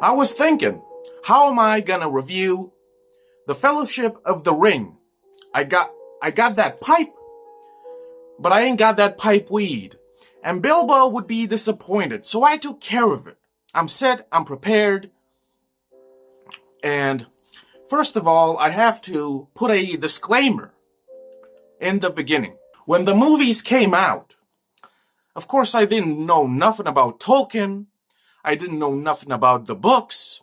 I was thinking, how am I gonna review The Fellowship of the Ring? I got that pipe, but I ain't got that pipe weed. And Bilbo would be disappointed, so I took care of it. I'm set, I'm prepared, and first of all, I have to put a disclaimer in the beginning. When the movies came out, of course I didn't know nothing about Tolkien, I didn't know nothing about the books,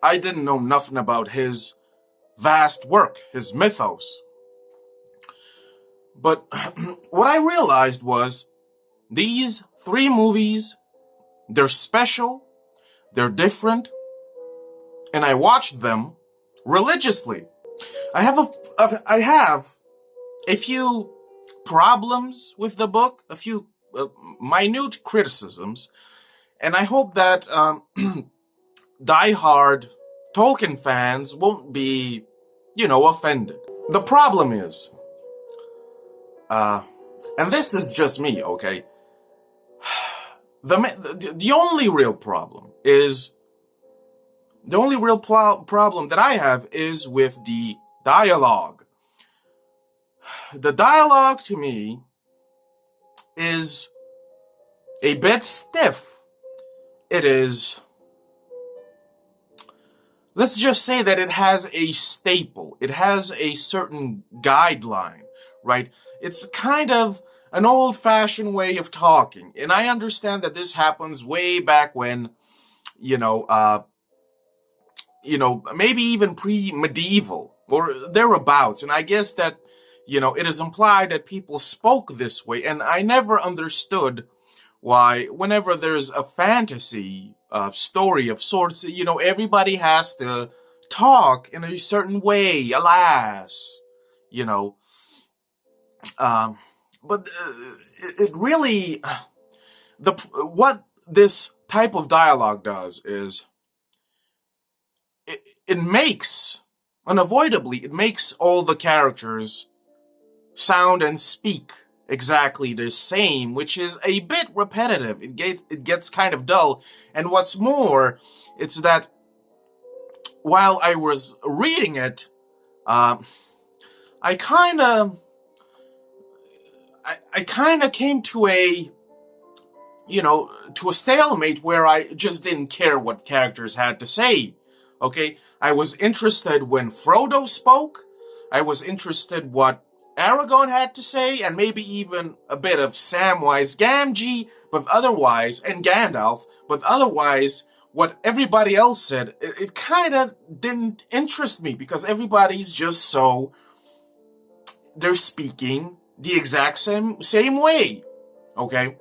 I didn't know nothing about his vast work, his mythos. But what I realized was these three movies, they're special, they're different, and I watched them religiously. I have a few problems with the book, a few minute criticisms, and I hope that die-hard Tolkien fans won't be, offended. The problem is, and this is just me, okay? The only real problem is, the only real problem that I have is with the dialogue. The dialogue to me is a bit stiff. It is, let's just say that it has a staple. It has a certain guideline, right? It's kind of an old-fashioned way of talking. And I understand that this happens way back when, maybe even pre-medieval or thereabouts. And I guess that, it is implied that people spoke this way. And I never understood why, whenever there's a fantasy story of sorts, everybody has to talk in a certain way, alas, but it really, what this type of dialogue does is, it makes, unavoidably, it makes all the characters sound and speak exactly the same, which is a bit repetitive. It gets kind of dull. And what's more, it's that while I was reading it, I kind of came to a, to a stalemate where I just didn't care what characters had to say. Okay, I was interested when Frodo spoke. I was interested what Aragorn had to say, and maybe even a bit of Samwise Gamgee, but otherwise, and Gandalf, but otherwise, what everybody else said, it kind of didn't interest me, because everybody's just so, they're speaking the exact same way, okay?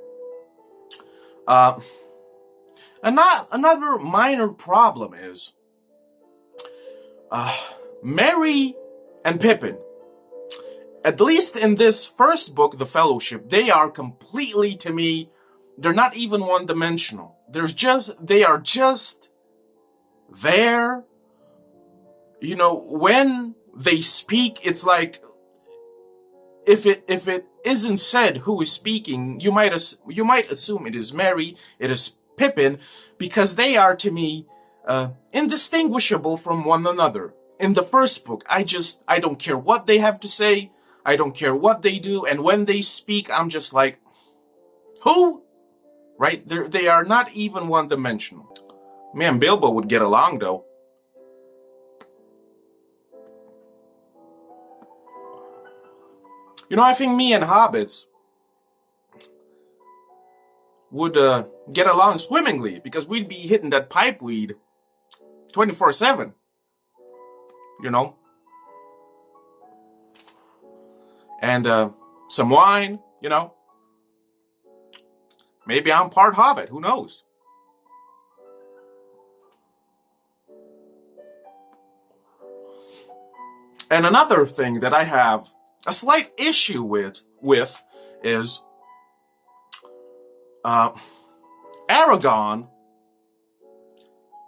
Another minor problem is, Merry and Pippin, at least in this first book, The Fellowship, they are completely, to me, they're not even one-dimensional. They are just there. When they speak, it's like, if it isn't said who is speaking, you might assume it is Merry, it is Pippin, because they are, to me, indistinguishable from one another. In the first book, I don't care what they have to say, I don't care what they do, and when they speak, I'm just like, who? Right? They are not even one-dimensional. Me and Bilbo would get along, though. I think me and hobbits would get along swimmingly, because we'd be hitting that pipe weed 24/7. And some wine, Maybe I'm part hobbit, who knows? And another thing that I have a slight issue with is Aragorn.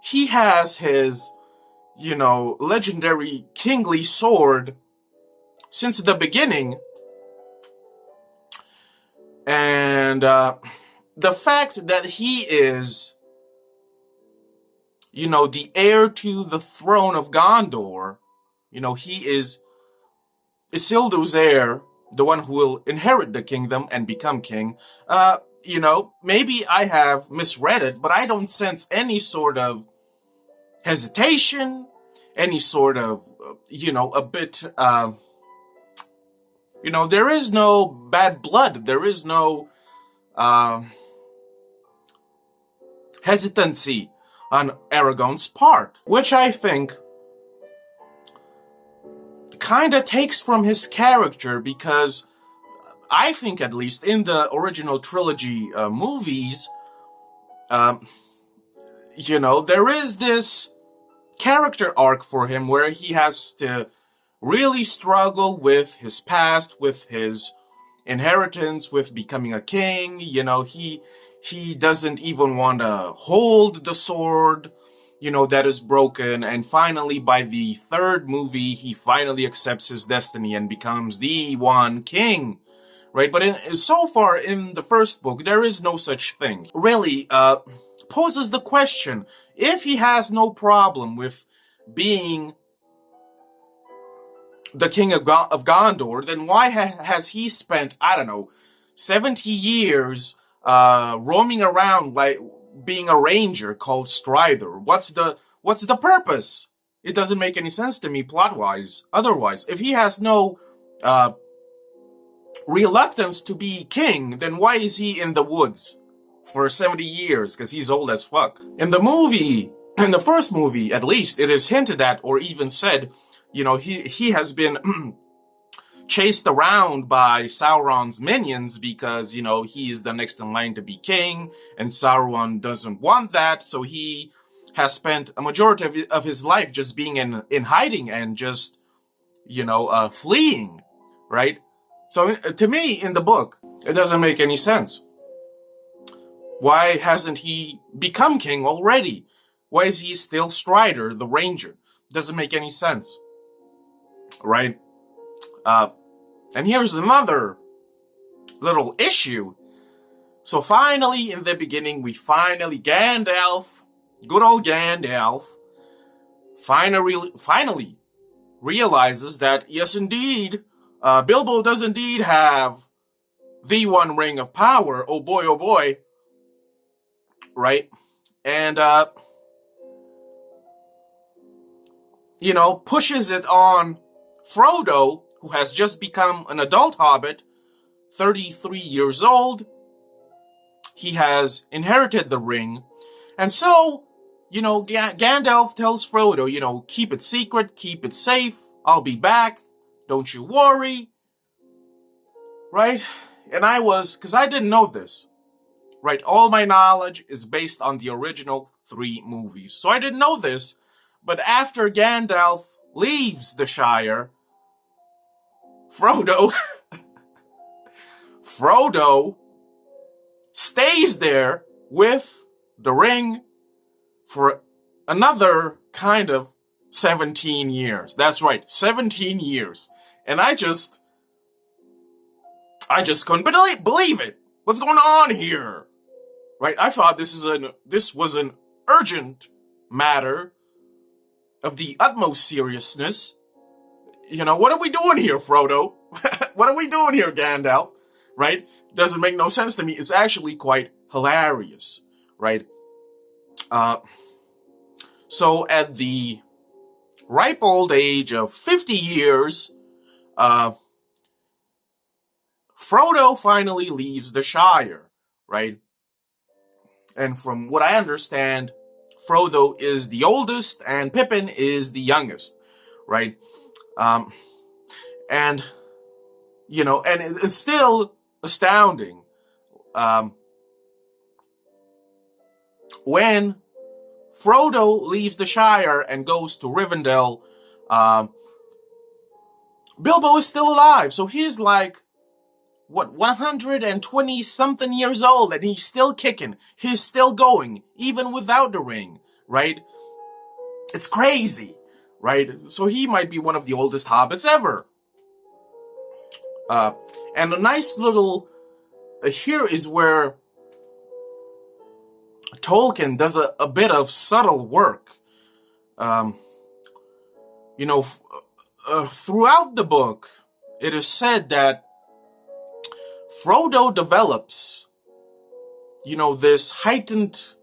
He has his, legendary kingly sword since the beginning. And the fact that he is the heir to the throne of Gondor, he is Isildur's heir, the one who will inherit the kingdom and become king. Maybe I have misread it, but I don't sense any sort of hesitation, any sort of, a bit, there is no bad blood. There is no hesitancy on Aragorn's part, which I think kind of takes from his character, because I think, at least in the original trilogy movies, there is this character arc for him where he has to really struggle with his past, with his inheritance, with becoming a king. He doesn't even want to hold the sword, that is broken. And finally, by the third movie, he finally accepts his destiny and becomes the one king, right? But so far in the first book, there is no such thing. Really, poses the question, if he has no problem with being the king of Gondor, then why has he spent, 70 years roaming around like being a ranger called Strider? What's the purpose? It doesn't make any sense to me plot-wise. Otherwise, if he has no reluctance to be king, then why is he in the woods for 70 years? Because he's old as fuck. In the first movie, at least, it is hinted at or even said, he has been chased around by Sauron's minions because, he is the next in line to be king, and Sauron doesn't want that, so he has spent a majority of his life just being in hiding and just, fleeing, right? So to me, in the book, it doesn't make any sense. Why hasn't he become king already? Why is he still Strider, the ranger? Doesn't make any sense, right? And here's another little issue. So finally, in the beginning, Gandalf, good old Gandalf, finally realizes that, yes, indeed, Bilbo does indeed have the one ring of power. Oh boy, right? And, pushes it on Frodo, who has just become an adult hobbit, 33 years old. He has inherited the ring. And so, Gandalf tells Frodo, keep it secret, keep it safe, I'll be back, don't you worry. Right? And because I didn't know this, right? All my knowledge is based on the original 3 movies. So I didn't know this, but after Gandalf leaves the Shire, Frodo stays there with the ring for another kind of 17 years. That's right, 17 years. And I just couldn't believe it. What's going on here? Right? I thought this was an urgent matter of the utmost seriousness. What are we doing here, Frodo? What are we doing here, Gandalf? Right? Doesn't make no sense to me. It's actually quite hilarious, right? So at the ripe old age of 50 years, Frodo finally leaves the Shire, right? And from what I understand, Frodo is the oldest and Pippin is the youngest, right? And it's still astounding when Frodo leaves the Shire and goes to Rivendell. Bilbo is still alive, so he's like, 120 something years old, and he's still kicking, he's still going, even without the ring, right? It's crazy, right? So he might be one of the oldest hobbits ever. And a nice little, here is where Tolkien does a bit of subtle work. Um, you know, throughout the book, it is said that Frodo develops, this heightened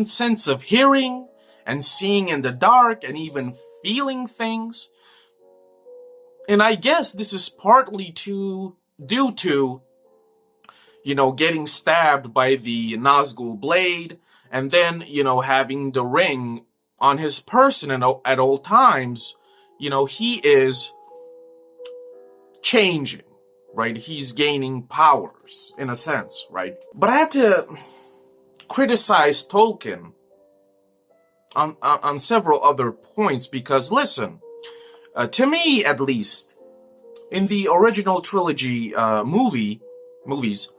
sense of hearing and seeing in the dark and even feeling things. And I guess this is partly due to, getting stabbed by the Nazgul blade, and then, having the ring on his person at all times. He is changing, right? He's gaining powers, in a sense, right? But I have to criticize Tolkien on several other points, because, listen, to me at least, in the original trilogy movies,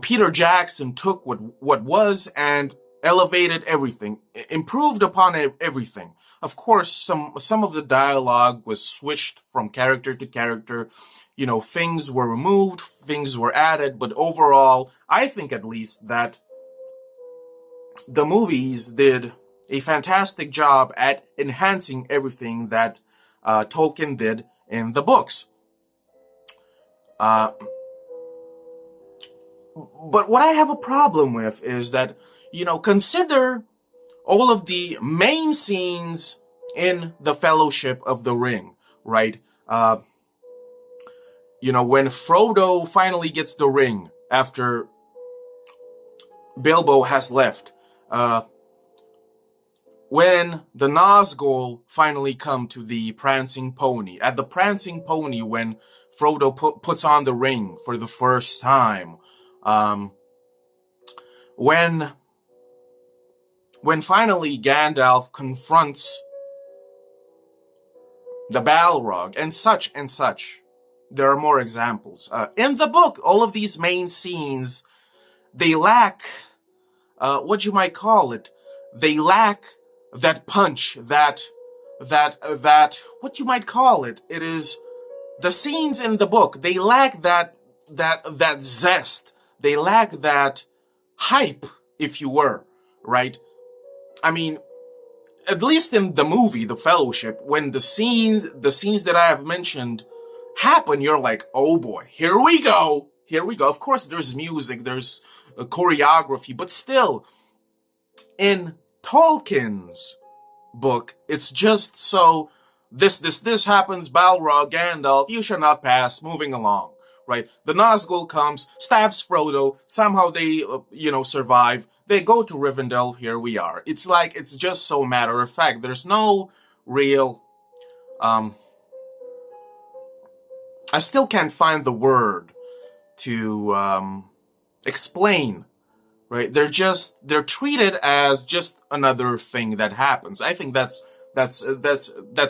Peter Jackson took what was and elevated everything, improved upon everything. Of course, some of the dialogue was switched from character to character. Things were removed, things were added, but overall, I think at least that the movies did a fantastic job at enhancing everything that Tolkien did in the books. But what I have a problem with is that, consider all of the main scenes in the Fellowship of the Ring, right? When Frodo finally gets the ring after Bilbo has left, when the Nazgul finally come to the Prancing Pony, at the Prancing Pony, when Frodo puts on the ring for the first time, when finally Gandalf confronts the Balrog, and such and such. There are more examples. In the book, all of these main scenes, they lack, what you might call it, they lack that punch, that, what you might call it. It is, the scenes in the book, they lack that zest. They lack that hype, if you were, right? I mean, at least in the movie, The Fellowship, when the scenes that I have mentioned happen, you're like, oh boy, here we go. Of course, there's music, there's choreography, but still, in Tolkien's book, it's just so, this happens, Balrog, Gandalf, you shall not pass, moving along, right? The Nazgul comes, stabs Frodo, somehow they, survive. They go to Rivendell, here we are. It's like, it's just so matter of fact. There's no real, I still can't find the word to, explain, right? They're treated as just another thing that happens. I think that's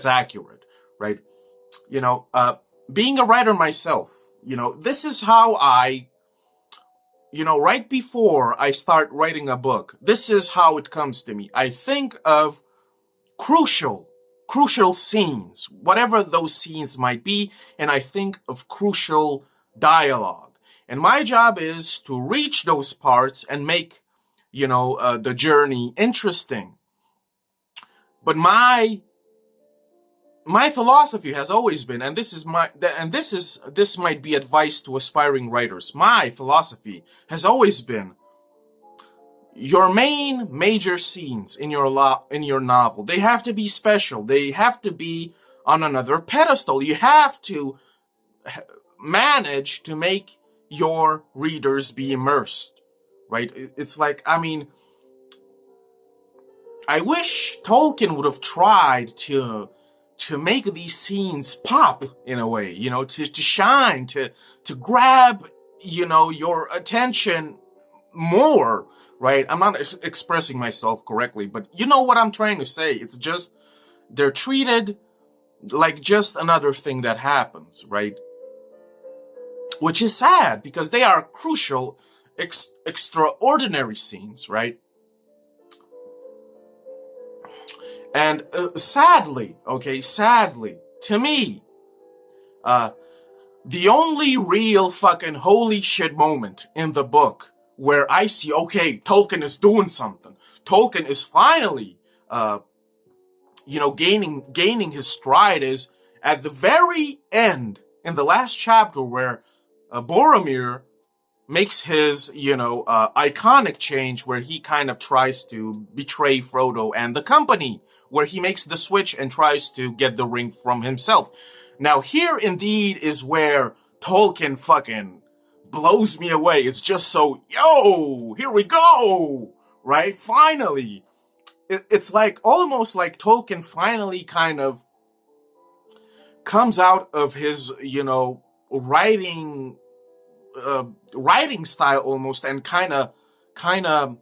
accurate, right? Being a writer myself, this is how I, right before I start writing a book, this is how it comes to me. I think of crucial scenes, whatever those scenes might be, and I think of crucial dialogue. And my job is to reach those parts and make, the journey interesting. But my philosophy has always been, and this might be advice to aspiring writers. My philosophy has always been, your major scenes in your novel, they have to be special. They have to be on another pedestal. You have to manage to make your readers be immersed, right? It's like, I mean, I wish Tolkien would have tried to make these scenes pop in a way, to shine, to grab, your attention more, right? I'm not expressing myself correctly, but you know what I'm trying to say. It's just, they're treated like just another thing that happens, right? Which is sad, because they are crucial, extraordinary scenes, right? And sadly, to me, The only real fucking holy shit moment in the book where I see, okay, Tolkien is doing something. Tolkien is finally, gaining his stride is at the very end, in the last chapter where Boromir makes his, iconic change where he kind of tries to betray Frodo and the company, where he makes the switch and tries to get the ring from himself. Now, here indeed is where Tolkien fucking blows me away. It's just so, yo, here we go, right? Finally. It's like, almost like Tolkien finally kind of comes out of his, writing style almost, and kind of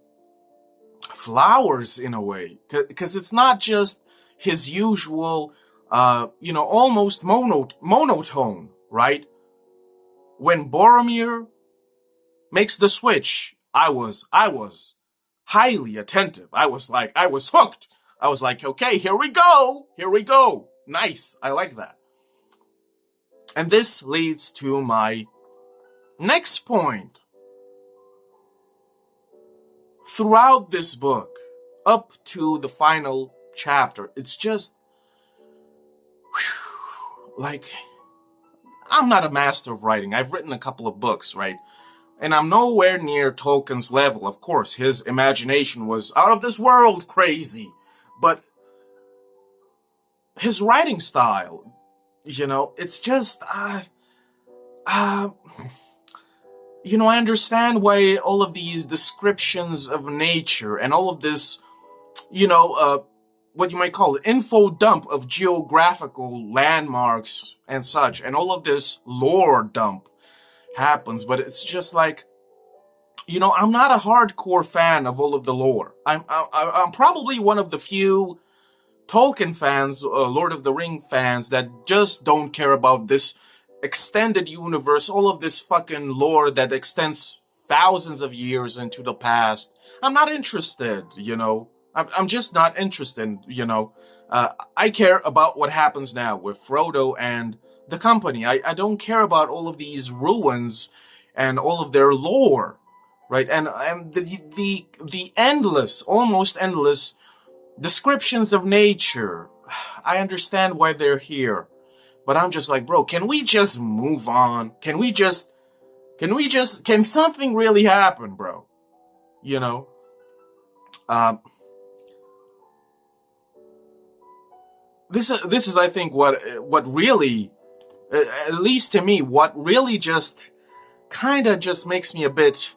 flowers in a way, because it's not just his usual almost monotone, right? When Boromir makes the switch, I was highly attentive. I was hooked. I was like, okay, here we go. Nice, I like that. And this leads to my next point. Throughout this book, up to the final chapter, it's just, like, I'm not a master of writing. I've written a couple of books, right? And I'm nowhere near Tolkien's level. Of course, his imagination was out of this world crazy. But his writing style, it's just, I understand why all of these descriptions of nature and all of this, what you might call it, info dump of geographical landmarks and such, and all of this lore dump happens. But it's just like, I'm not a hardcore fan of all of the lore. I'm probably one of the few Tolkien fans, Lord of the Ring fans, that just don't care about this extended universe, all of this fucking lore that extends thousands of years into the past. I'm not interested, I'm just not interested, I care about what happens now with Frodo and the company. I don't care about all of these ruins and all of their lore, right? And the endless, almost endless descriptions of nature. I understand why they're here, but I'm just like, bro, can we just move on? Can something really happen, bro? This is, I think, what really, at least to me, what really just kind of just makes me a bit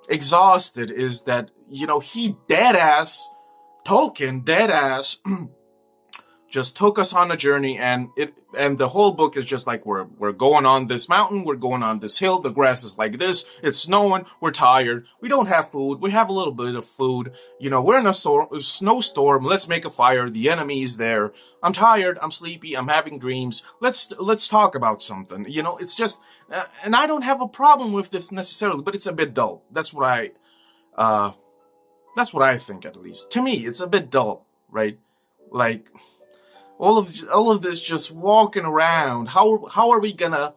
exhausted is that, he Tolkien just took us on a journey, and the whole book is just like, we're going on this mountain, we're going on this hill, the grass is like this, it's snowing, we're tired, we don't have food, we have a little bit of food, we're in a snowstorm, let's make a fire, the enemy is there, I'm tired, I'm sleepy, I'm having dreams, let's talk about something. It's just, and I don't have a problem with this necessarily, but it's a bit dull. That's what I think, at least. To me, it's a bit dull, right? Like, all of this just walking around. How are we gonna,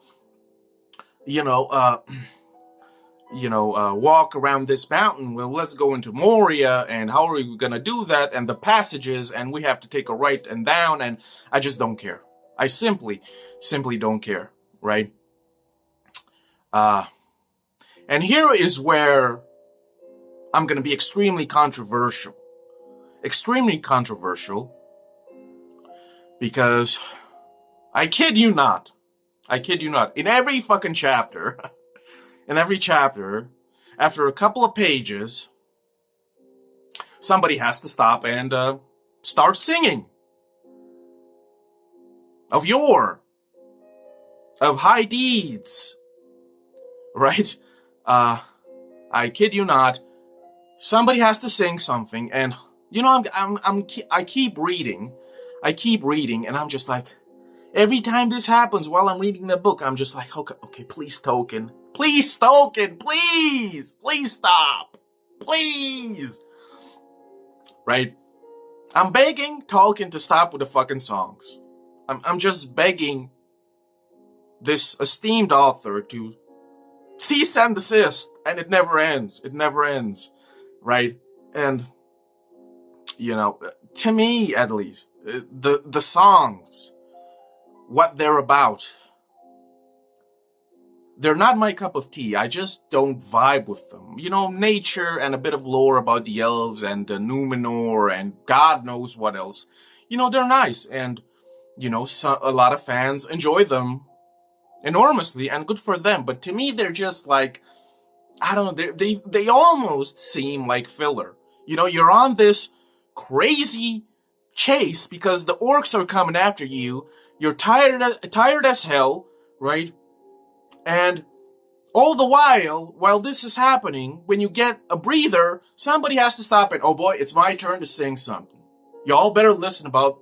walk around this mountain? Well, let's go into Moria, and how are we gonna do that? And the passages, and we have to take a right and down, and I just don't care. I simply don't care, right? And here is where I'm gonna be extremely controversial. Because I kid you not, in every fucking chapter, after a couple of pages, somebody has to stop and start singing of high deeds, right? I kid you not, somebody has to sing something, and I keep reading, and I'm just like, every time this happens while I'm reading the book, I'm just like, okay, please, Tolkien, please stop, please, right? I'm begging Tolkien to stop with the fucking songs. I'm just begging this esteemed author to cease and desist, and it never ends. It never ends, right? And to me at least, the songs, what they're about, they're not my cup of tea. I just don't vibe with them. Nature and a bit of lore about the elves and the Numenor and God knows what else. They're nice, and a lot of fans enjoy them enormously, and good for them. But to me, they're just like, I don't know. They almost seem like filler. You're on this crazy chase because the orcs are coming after you. You're tired as hell, right? And all the while this is happening, when you get a breather, somebody has to stop it. Oh boy, it's my turn to sing something. Y'all better listen about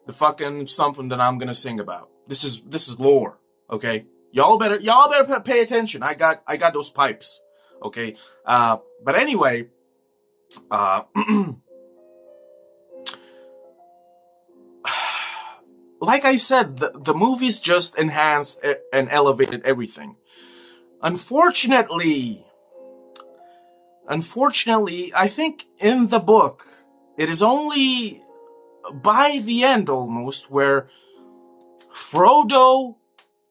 the fucking something that I'm gonna sing about. This is lore, okay? Y'all better pay attention. I got those pipes, okay? But anyway, like I said, the movies just enhanced and elevated everything. Unfortunately, I think in the book, it is only by the end almost where Frodo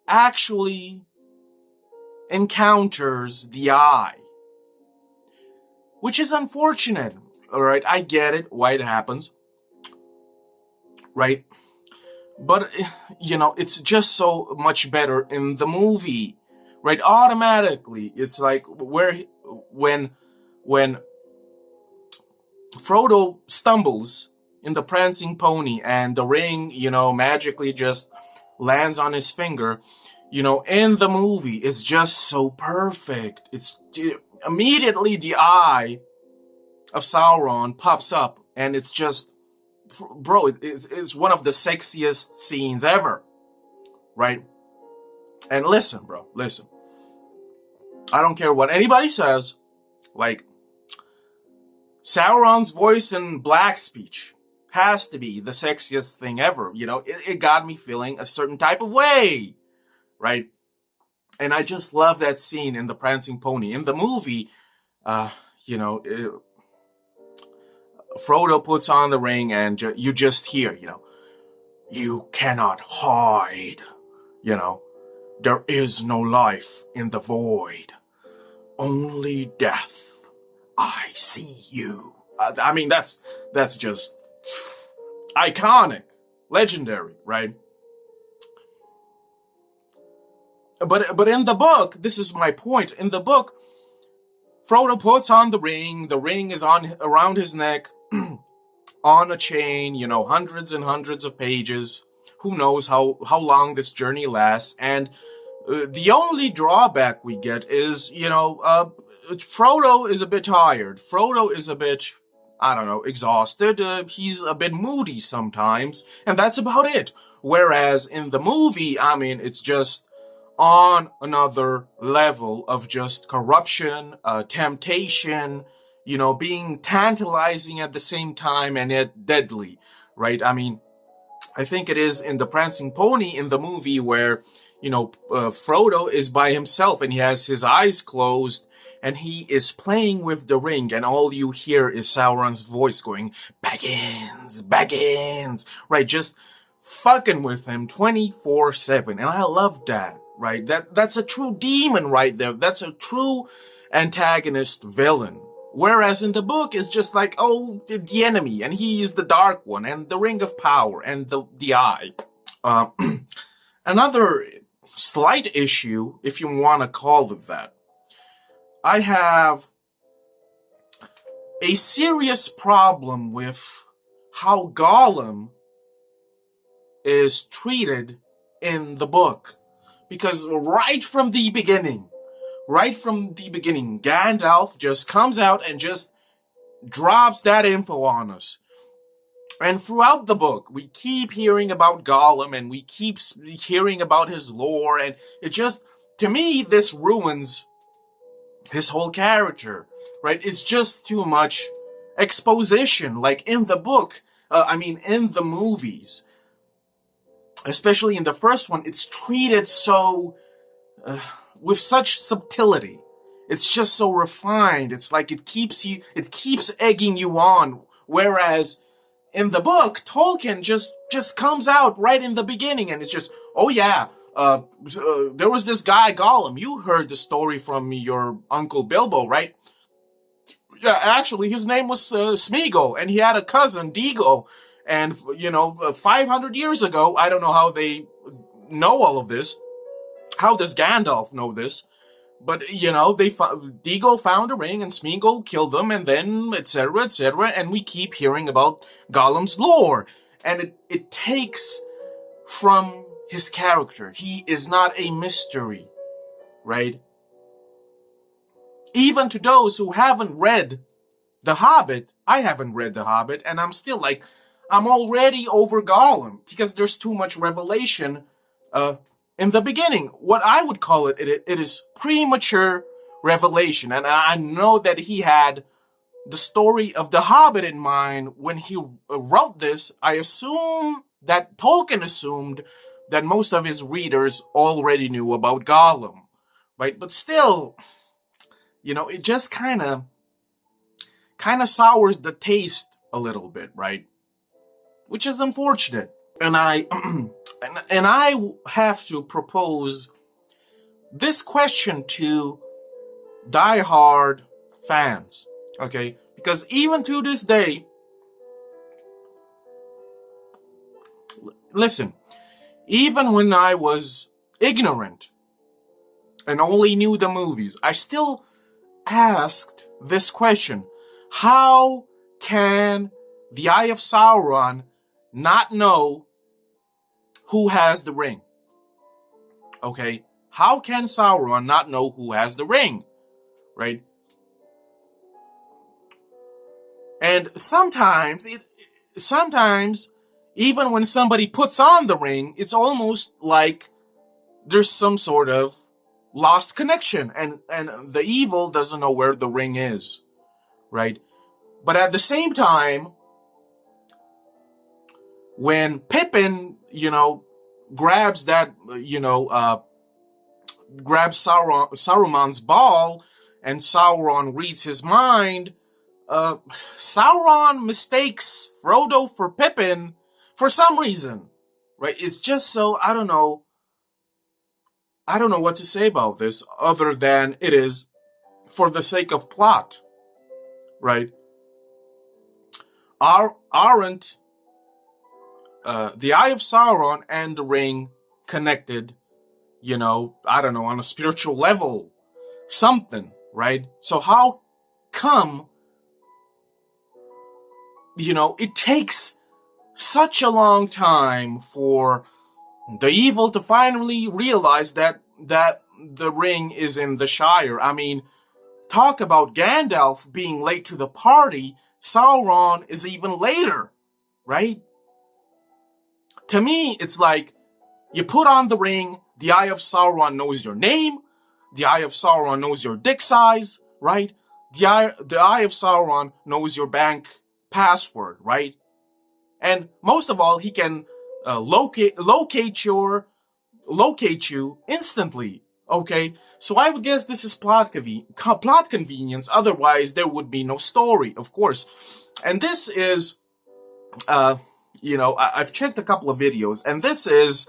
actually encounters the Eye. Which is unfortunate, alright? I get it, why it happens, right? But, it's just so much better in the movie, right? Automatically, it's like when Frodo stumbles in the prancing pony and the ring, magically just lands on his finger, in the movie, it's just so perfect. It's immediately the eye of Sauron pops up, and it's just, bro, it's one of the sexiest scenes ever, right? And listen, bro, listen. I don't care what anybody says, like, Sauron's voice in Black Speech has to be the sexiest thing ever. It got me feeling a certain type of way, right? And I just love that scene in the prancing pony. In the movie, Frodo puts on the ring, and you just hear, you cannot hide, there is no life in the void, only death. I see you. I mean, that's just iconic, legendary, right? But in the book, this is my point. In the book, Frodo puts on the ring. The ring is around his neck, on a chain. Hundreds and hundreds of pages. Who knows how long this journey lasts? And the only drawback we get is, Frodo is a bit tired. Frodo is a bit, exhausted. He's a bit moody sometimes, and that's about it. Whereas in the movie, it's just on another level of just corruption, temptation, being tantalizing at the same time and yet deadly, right? I think it is in the Prancing Pony in the movie where, Frodo is by himself and he has his eyes closed and he is playing with the ring, and all you hear is Sauron's voice going, Baggins, right? Just fucking with him 24/7. And I love that, right? That's a true demon right there. That's a true antagonist villain. Whereas in the book, it's just like, the enemy, and he is the Dark One, and the Ring of Power, and the Eye. Another slight issue, if you want to call it that, I have a serious problem with how Gollum is treated in the book. Because right from the beginning, Gandalf just comes out and just drops that info on us. And throughout the book, we keep hearing about Gollum, and we keep hearing about his lore, and it just, to me, this ruins his whole character, right? It's just too much exposition, like in the book, in the movies. especially in the first one, it's treated so with such subtlety. It's just so refined. It's like it keeps egging you on. Whereas in the book, Tolkien just comes out right in the beginning, and it's just, oh yeah, there was this guy Gollum. You heard the story from your uncle Bilbo, right? Yeah, actually, his name was Smeagol, and he had a cousin Deagle. And 500 years ago, I don't know how they know all of this. How does Gandalf know this? But Deagle found a ring, and Smeagol killed them, and then etc. etc. And we keep hearing about Gollum's lore, and it takes from his character. He is not a mystery, right? Even to those who haven't read The Hobbit, I haven't read The Hobbit, and I'm still like, I'm already over Gollum because there's too much revelation in the beginning. What I would call it is premature revelation. And I know that he had the story of The Hobbit in mind when he wrote this. I assume that Tolkien assumed that most of his readers already knew about Gollum, right? But still, it just kind of sours the taste a little bit, right? Which is unfortunate. And I have to propose this question to diehard fans, okay? Because even to this day, listen, even when I was ignorant and only knew the movies, I still asked this question. How can the Eye of Sauron not know who has the ring? Okay? How can Sauron not know who has the ring? Right? And sometimes, even when somebody puts on the ring, it's almost like there's some sort of lost connection, and the evil doesn't know where the ring is, right? But at the same time, when Pippin, grabs that, grabs Saruman's ball, and Sauron reads his mind, Sauron mistakes Frodo for Pippin for some reason, right? It's just so, I don't know what to say about this other than it is for the sake of plot, right? Aren't the Eye of Sauron and the ring connected, I don't know, on a spiritual level, something, right? So how come, it takes such a long time for the evil to finally realize that the ring is in the Shire? I mean, talk about Gandalf being late to the party. Sauron is even later, right? To me, it's like you put on the ring, the Eye of Sauron knows your name, the Eye of Sauron knows your dick size, right? The Eye of Sauron knows your bank password, right? And most of all, he can locate you instantly. Okay, so I would guess this is plot convenience. Otherwise, there would be no story, of course. And this is, I've checked a couple of videos, and this is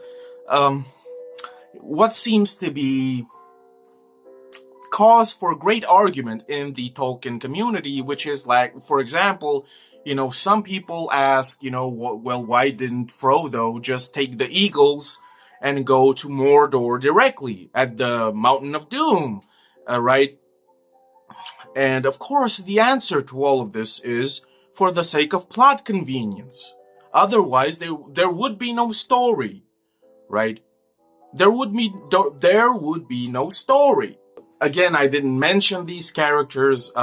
what seems to be cause for great argument in the Tolkien community, which is like, for example, some people ask, well, why didn't Frodo just take the eagles and go to Mordor directly at the Mountain of Doom, right? And of course, the answer to all of this is for the sake of plot convenience. Otherwise, there would be no story, right? There would be no story. Again, I didn't mention these characters.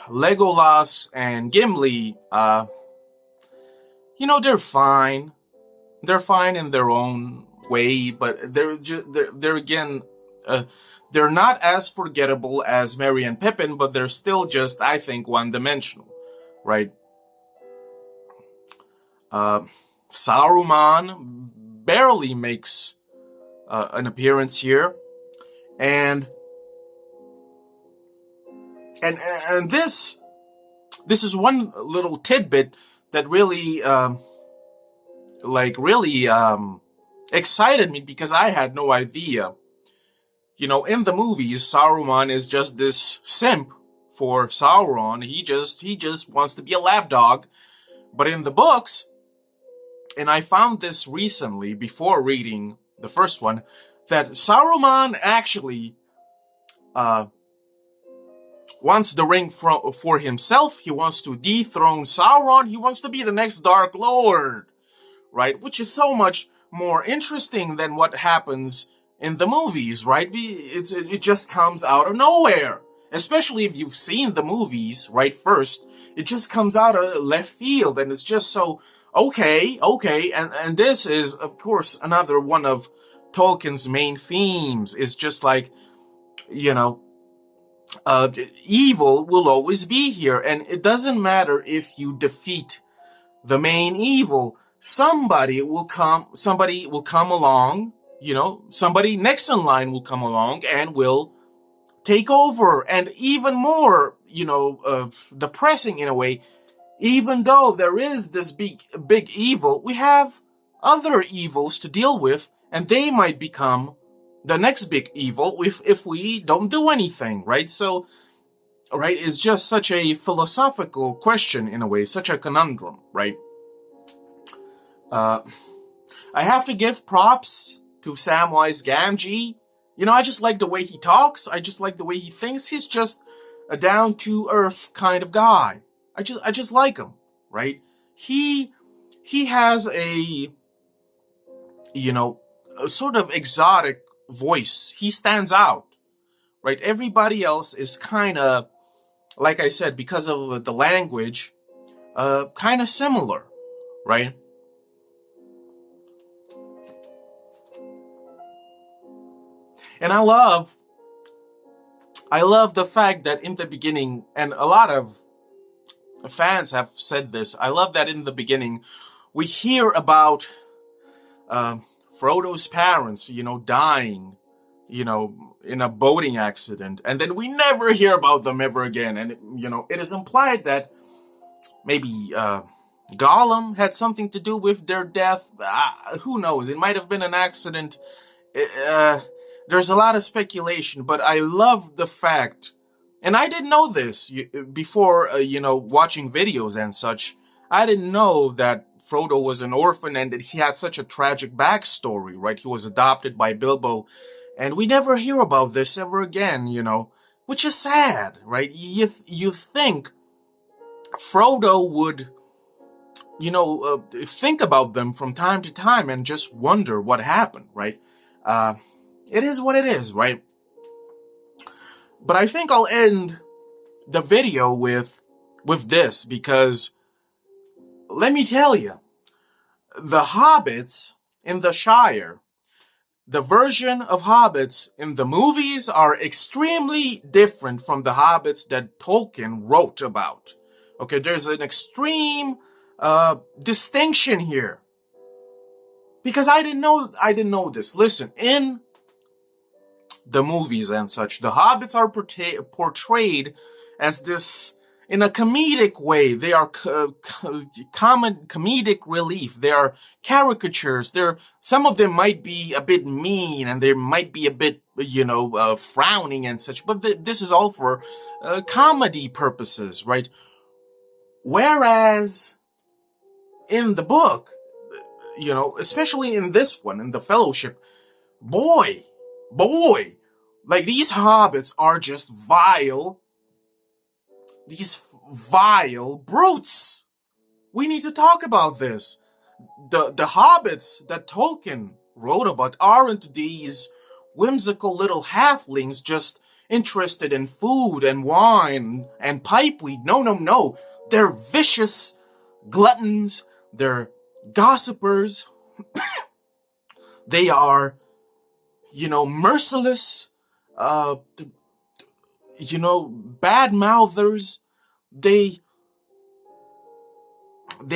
Legolas and Gimli, they're fine. They're fine in their own way, but they're not as forgettable as Merry and Pippin, but they're still just, I think, one-dimensional, right? Saruman barely makes an appearance here, and this is one little tidbit that really excited me, because I had no idea. In the movies, Saruman is just this simp for Sauron. He just wants to be a lapdog. But in the books, and I found this recently before reading the first one, that Saruman actually wants the ring for himself. He wants to dethrone Sauron. He wants to be the next Dark Lord, right? Which is so much more interesting than what happens in the movies, right? It just comes out of nowhere. Especially if you've seen the movies, right, first. It just comes out of left field, and it's just so, okay. And this is, of course, another one of Tolkien's main themes. Is just like, evil will always be here, and it doesn't matter if you defeat the main evil. Somebody will come along, somebody next in line will come along and will take over. And even more, depressing in a way, even though there is this big evil, we have other evils to deal with, and they might become the next big evil if we don't do anything, right? So, right, it's just such a philosophical question in a way, such a conundrum, right? I have to give props to Samwise Gamgee. I just like the way he talks. I just like the way he thinks. He's just a down-to-earth kind of guy. I just like him, right? He has a sort of exotic voice. He stands out, right? Everybody else is kind of, like I said, because of the language, kind of similar, right? And I love the fact that in the beginning, and a lot of fans have said this, I love that in the beginning we hear about Frodo's parents, dying, in a boating accident, and then we never hear about them ever again. And, it is implied that maybe Gollum had something to do with their death. Who knows? It might have been an accident. There's a lot of speculation, but I love the fact, and I didn't know this before, watching videos and such. I didn't know that Frodo was an orphan and that he had such a tragic backstory, right? He was adopted by Bilbo, and we never hear about this ever again, which is sad, right? You think Frodo would, think about them from time to time and just wonder what happened, right? It is what it is, right? But I think I'll end the video with this, because let me tell you, the hobbits in the Shire, the version of hobbits in the movies are extremely different from the hobbits that Tolkien wrote about. Okay, there's an extreme distinction here. Because I didn't know this. Listen, in the movies and such, the hobbits are portrayed as this, in a comedic way. They are comedic relief. They are caricatures. Some of them might be a bit mean, and they might be a bit, frowning and such. But this is all for comedy purposes, right? Whereas in the book, especially in this one, in the Fellowship, boy, like, these hobbits are just vile. These vile brutes. We need to talk about this. The hobbits that Tolkien wrote about aren't these whimsical little halflings just interested in food and wine and pipeweed. No. They're vicious gluttons. They're gossipers. They are, merciless, bad mouthers. They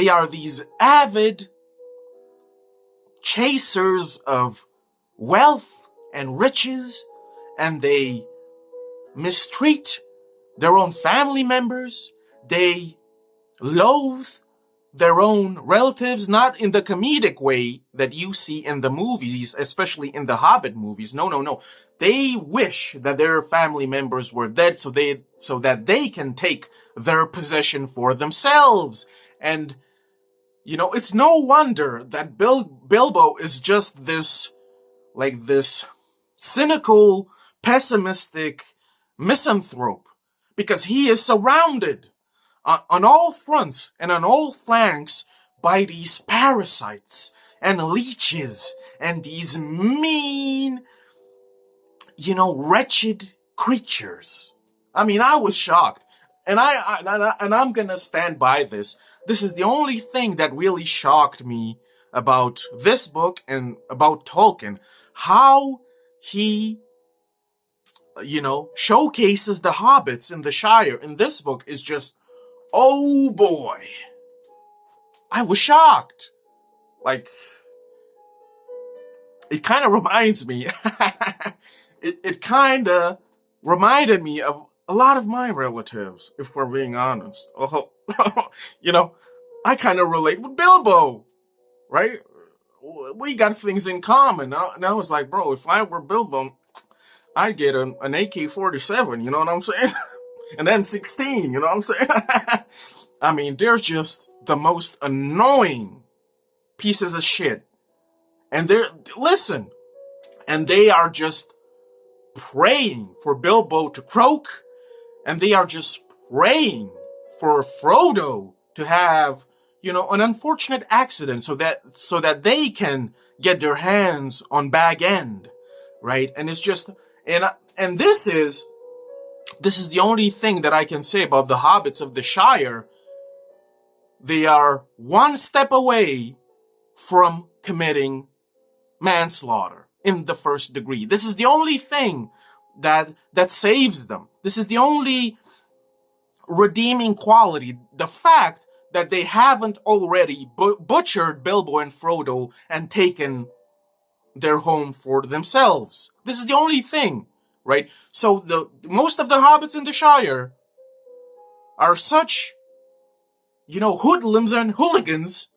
are these avid chasers of wealth and riches, and they mistreat their own family members. They loathe their own relatives, not in the comedic way that you see in the movies, especially in the Hobbit movies. No, no, no. They wish that their family members were dead so that they can take their possession for themselves. And, you know, it's no wonder that Bilbo is just this cynical, pessimistic misanthrope, because he is surrounded on all fronts and on all flanks by these parasites and leeches and these mean, wretched creatures. I mean, I was shocked, and I'm gonna stand by this. This is the only thing that really shocked me about this book and about Tolkien. How he, showcases the hobbits in the Shire in this book is just, oh boy. I was shocked. Like, it kind of reminds me, it kind of reminded me of a lot of my relatives, if we're being honest. Oh, I kind of relate with Bilbo, right? We got things in common. And I was like, bro, if I were Bilbo, I'd get an AK-47, you know what I'm saying? An M16, you know what I'm saying? I mean, they're just the most annoying pieces of shit. And they are just praying for Bilbo to croak, and they are just praying for Frodo to have, an unfortunate accident so that they can get their hands on Bag End, right? And it's just, and this is the only thing that I can say about the hobbits of the Shire. They are one step away from committing manslaughter in the first degree. This is the only thing that saves them. This is the only redeeming quality. The fact that they haven't already butchered Bilbo and Frodo and taken their home for themselves. This is the only thing, right? So most of the hobbits in the Shire are such, hoodlums and hooligans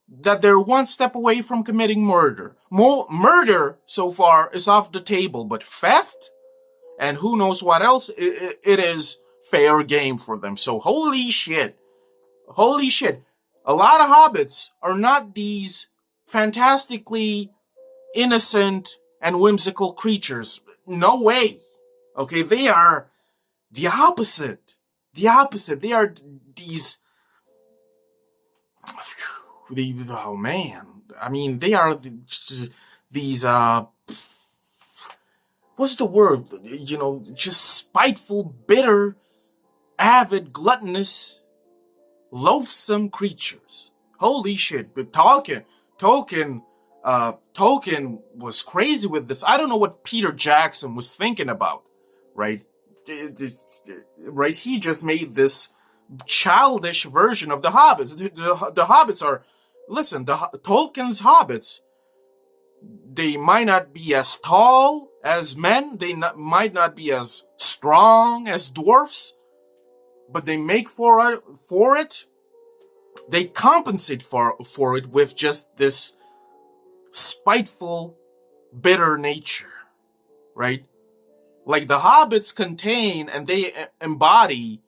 that they're one step away from committing murder. Murder, so far, is off the table, but theft and who knows what else, it is fair game for them. So holy shit. A lot of hobbits are not these fantastically innocent and whimsical creatures. No way. Okay, they are the opposite. They are these... oh man. I mean, they are these, what's the word? Just spiteful, bitter, avid, gluttonous, loathsome creatures. Holy shit. But Tolkien was crazy with this. I don't know what Peter Jackson was thinking about, right? Right? He just made this childish version of the hobbits. The hobbits are, listen, Tolkien's hobbits, they might not be as tall as men, might not be as strong as dwarfs, but they make for it. They compensate for it with just this spiteful, bitter nature, right? Like the hobbits contain and they embody,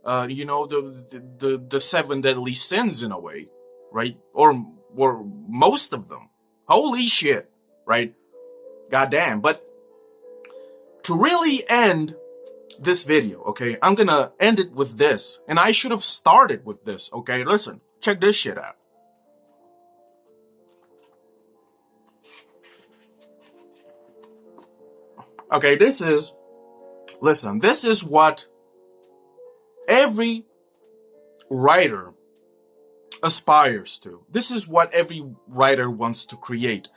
the seven deadly sins in a way, right? Or most of them. Holy shit, right? Goddamn. But to really end this video, okay, I'm gonna end it with this. And I should have started with this, okay? Listen, check this shit out. Okay, this is what every writer aspires to. This is what every writer wants to create.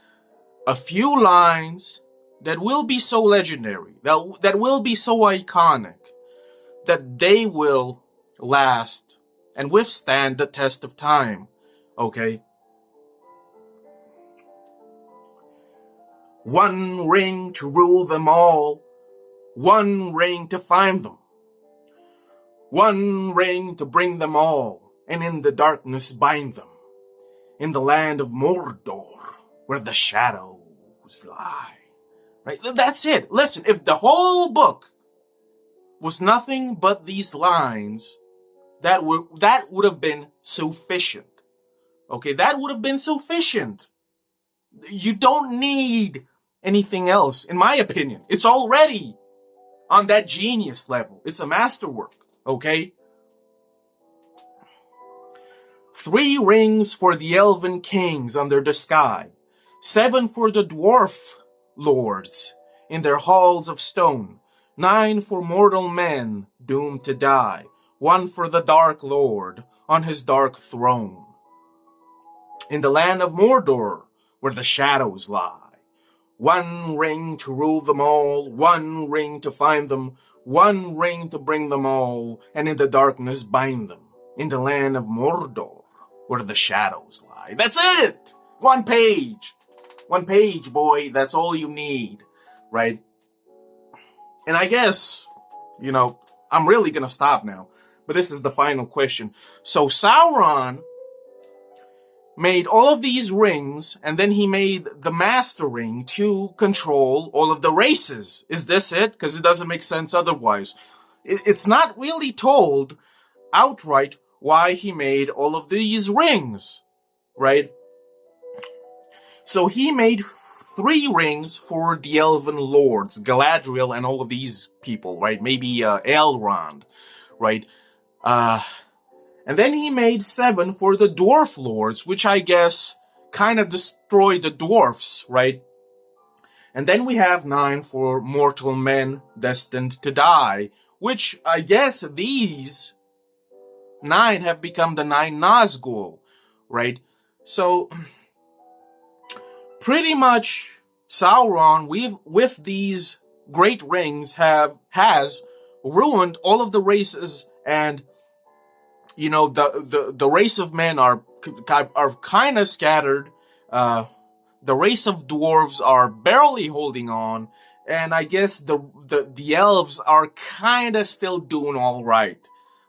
A few lines that will be so legendary, that will be so iconic, that they will last and withstand the test of time. Okay? One ring to rule them all, one ring to find them, one ring to bring them all, and in the darkness bind them, in the land of Mordor, where the shadows lie. Right? That's it. Listen, if the whole book was nothing but these lines, that would have been sufficient. Okay, that would have been sufficient. You don't need anything else, in my opinion. It's already on that genius level. It's a masterwork, okay? 3 rings for the elven kings under the sky, 7 for the dwarf lords in their halls of stone, 9 for mortal men doomed to die, 1 for the Dark Lord on his dark throne. In the land of Mordor, where the shadows lie, 1 ring to rule them all, 1 ring to find them, 1 ring to bring them all, and in the darkness bind them, in the land of Mordor, where the shadows lie. That's it! 1 page! 1 page, boy, that's all you need, right? And I guess, I'm really gonna stop now, but this is the final question. So Sauron made all of these rings, and then he made the Master Ring to control all of the races. Is this it? Because it doesn't make sense otherwise. It's not really told outright why he made all of these rings, right? So he made 3 rings for the Elven Lords, Galadriel and all of these people, right? Maybe Elrond, right? And then he made 7 for the Dwarf Lords, which I guess kind of destroyed the dwarfs, right? And then we have 9 for mortal men destined to die, which I guess these 9 have become the 9 Nazgul, right? So, pretty much Sauron, with these great rings, has ruined all of the races, and the race of men are kind of scattered. The race of dwarves are barely holding on, and I guess the elves are kind of still doing all right.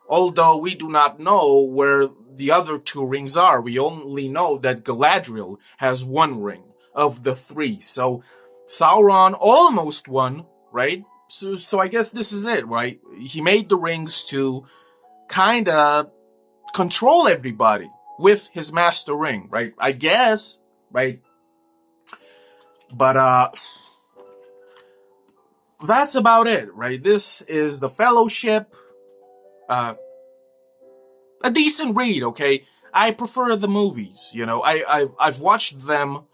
Although we do not know where the other 2 rings are. We only know that Galadriel has 1 ring of the 3. So Sauron almost won, right? So I guess this is it, right? He made the rings to kind of control everybody with his Master Ring, right? I guess, right? But that's about it, right? This is The Fellowship. A decent read, okay? I prefer the movies, I've watched them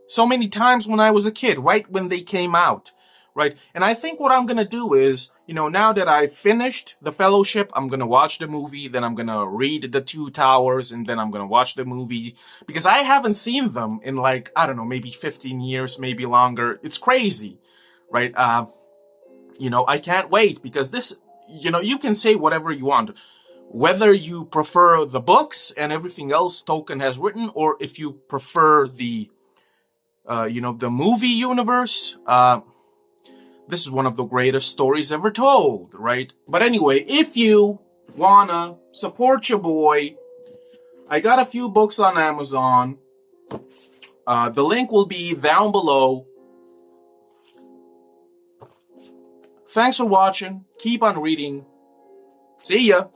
so many times when I was a kid, right when they came out, right? And I think what I'm gonna do is, now that I've finished The Fellowship, I'm gonna watch the movie, then I'm gonna read The Two Towers, and then I'm gonna watch the movie, because I haven't seen them in I don't know, maybe 15 years, maybe longer. It's crazy, right? I can't wait, because this, you can say whatever you want. Whether you prefer the books and everything else Tolkien has written, or if you prefer the, the movie universe, this is one of the greatest stories ever told, right? But anyway, if you wanna support your boy, I got a few books on Amazon. The link will be down below. Thanks for watching. Keep on reading. See ya.